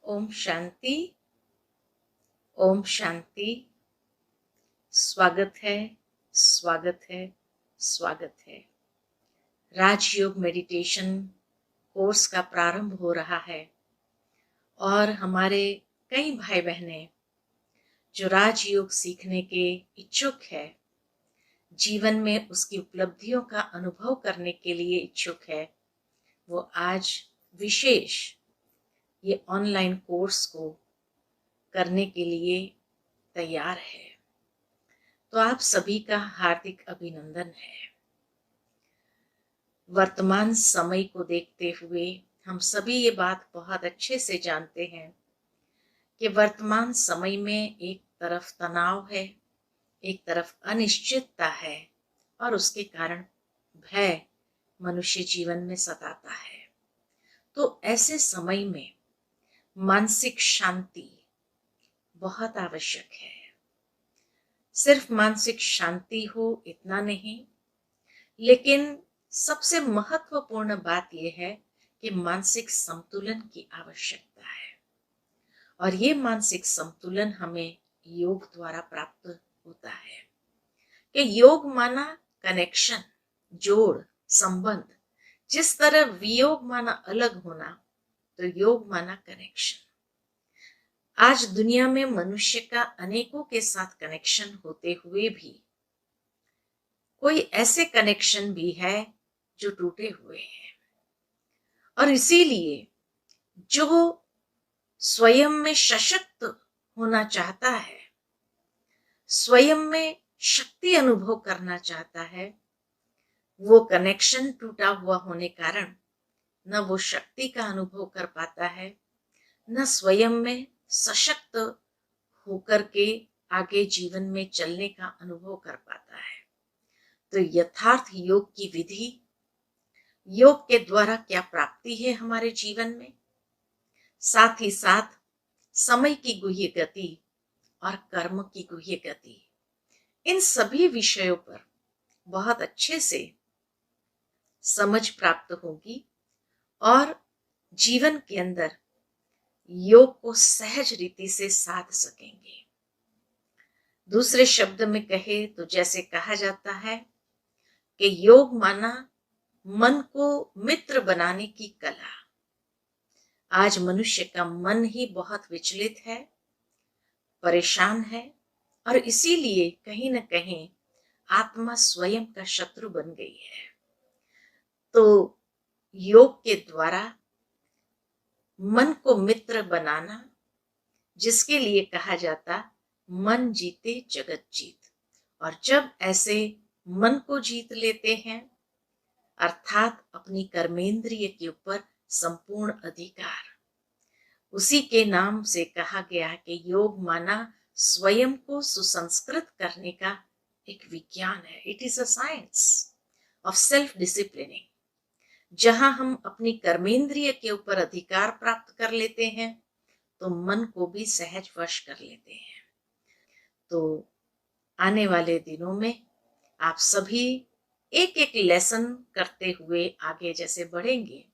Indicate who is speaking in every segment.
Speaker 1: ओम शांति। ओम शांति। स्वागत है, स्वागत है, स्वागत है। राजयोग मेडिटेशन कोर्स का प्रारंभ हो रहा है और हमारे कई भाई बहनें जो राजयोग सीखने के इच्छुक है, जीवन में उसकी उपलब्धियों का अनुभव करने के लिए इच्छुक है, वो आज विशेष ये ऑनलाइन कोर्स को करने के लिए तैयार है। तो आप सभी का हार्दिक अभिनंदन है। वर्तमान समय को देखते हुए हम सभी ये बात बहुत अच्छे से जानते हैं कि वर्तमान समय में एक तरफ तनाव है, एक तरफ अनिश्चितता है और उसके कारण भय मनुष्य जीवन में सताता है। तो ऐसे समय में मानसिक शांति बहुत आवश्यक है। सिर्फ मानसिक शांति हो इतना नहीं, लेकिन सबसे महत्वपूर्ण बात यह है कि मानसिक संतुलन की आवश्यकता है और ये मानसिक संतुलन हमें योग द्वारा प्राप्त होता है। कि योग माना कनेक्शन, जोड़, संबंध। जिस तरह वियोग माना अलग होना, तो योग माना कनेक्शन। आज दुनिया में मनुष्य का अनेकों के साथ कनेक्शन होते हुए भी कोई ऐसे कनेक्शन भी है जो टूटे हुए हैं और इसीलिए जो स्वयं में सशक्त होना चाहता है, स्वयं में शक्ति अनुभव करना चाहता है, वो कनेक्शन टूटा हुआ होने कारण न वो शक्ति का अनुभव कर पाता है, न स्वयं में सशक्त होकर के आगे जीवन में चलने का अनुभव कर पाता है। तो यथार्थ योग की विधि, योग के द्वारा क्या प्राप्ति है हमारे जीवन में, साथ ही साथ समय की गुह्य गति और कर्म की गुह्य गति, इन सभी विषयों पर बहुत अच्छे से समझ प्राप्त होगी और जीवन के अंदर योग को सहज रीति से साध सकेंगे। दूसरे शब्द में कहे तो जैसे कहा जाता है कि योग माना मन को मित्र बनाने की कला। आज मनुष्य का मन ही बहुत विचलित है, परेशान है और इसीलिए कहीं न कहीं आत्मा स्वयं का शत्रु बन गई है। तो योग के द्वारा मन को मित्र बनाना, जिसके लिए कहा जाता मन जीते जगत जीत। और जब ऐसे मन को जीत लेते हैं, अर्थात अपनी कर्मेंद्रिय के ऊपर संपूर्ण अधिकार, उसी के नाम से कहा गया कि योग माना स्वयं को सुसंस्कृत करने का एक विज्ञान है। It is a science of self disciplining. जहां हम अपनी कर्मेंद्रिय के ऊपर अधिकार प्राप्त कर लेते हैं, तो मन को भी सहज वश कर लेते हैं। तो आने वाले दिनों में आप सभी एक एक लेसन करते हुए आगे जैसे बढ़ेंगे,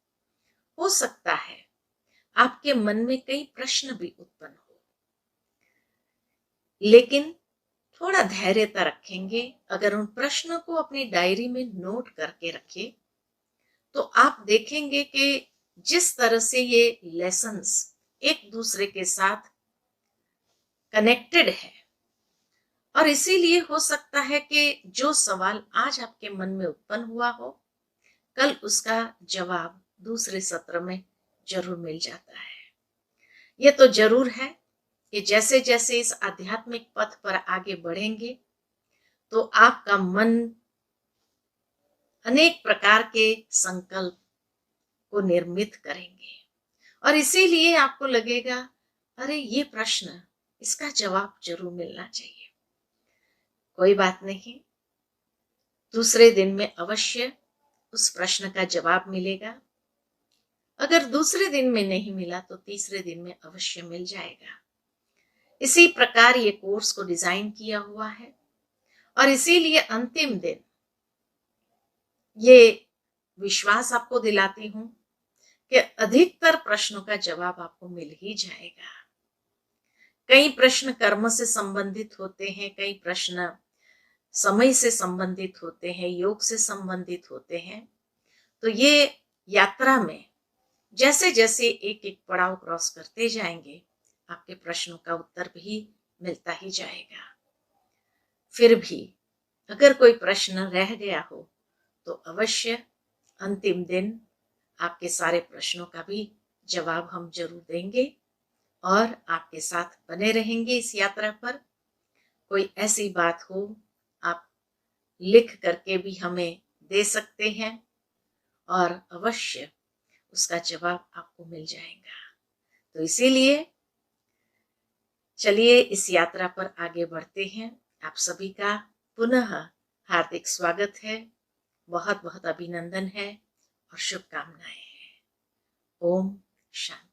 Speaker 1: हो सकता है आपके मन में कई प्रश्न भी उत्पन्न हो, लेकिन थोड़ा धैर्यता रखेंगे। अगर उन प्रश्नों को अपनी डायरी में नोट करके रखें, तो आप देखेंगे कि जिस तरह से ये लेसन्स एक दूसरे के साथ कनेक्टेड है, और इसीलिए हो सकता है कि जो सवाल आज आपके मन में उत्पन्न हुआ हो, कल उसका जवाब दूसरे सत्र में जरूर मिल जाता है। ये तो जरूर है कि जैसे जैसे इस आध्यात्मिक पथ पर आगे बढ़ेंगे, तो आपका मन अनेक प्रकार के संकल्प को निर्मित करेंगे और इसीलिए आपको लगेगा, अरे ये प्रश्न, इसका जवाब जरूर मिलना चाहिए। कोई बात नहीं, दूसरे दिन में अवश्य उस प्रश्न का जवाब मिलेगा। अगर दूसरे दिन में नहीं मिला तो तीसरे दिन में अवश्य मिल जाएगा। इसी प्रकार ये कोर्स को डिजाइन किया हुआ है और इसीलिए अंतिम दिन ये विश्वास आपको दिलाती हूं कि अधिकतर प्रश्नों का जवाब आपको मिल ही जाएगा। कई प्रश्न कर्म से संबंधित होते हैं, कई प्रश्न समय से संबंधित होते हैं, योग से संबंधित होते हैं। तो ये यात्रा में जैसे जैसे एक एक पड़ाव क्रॉस करते जाएंगे, आपके प्रश्नों का उत्तर भी मिलता ही जाएगा। फिर भी अगर कोई प्रश्न रह गया हो तो अवश्य अंतिम दिन आपके सारे प्रश्नों का भी जवाब हम जरूर देंगे और आपके साथ बने रहेंगे इस यात्रा पर। कोई ऐसी बात हो आप लिख करके भी हमें दे सकते हैं और अवश्य उसका जवाब आपको मिल जाएगा। तो इसीलिए चलिए इस यात्रा पर आगे बढ़ते हैं। आप सभी का पुनः हार्दिक स्वागत है, बहुत बहुत अभिनंदन है और शुभकामनाएं हैं। ओम शांति।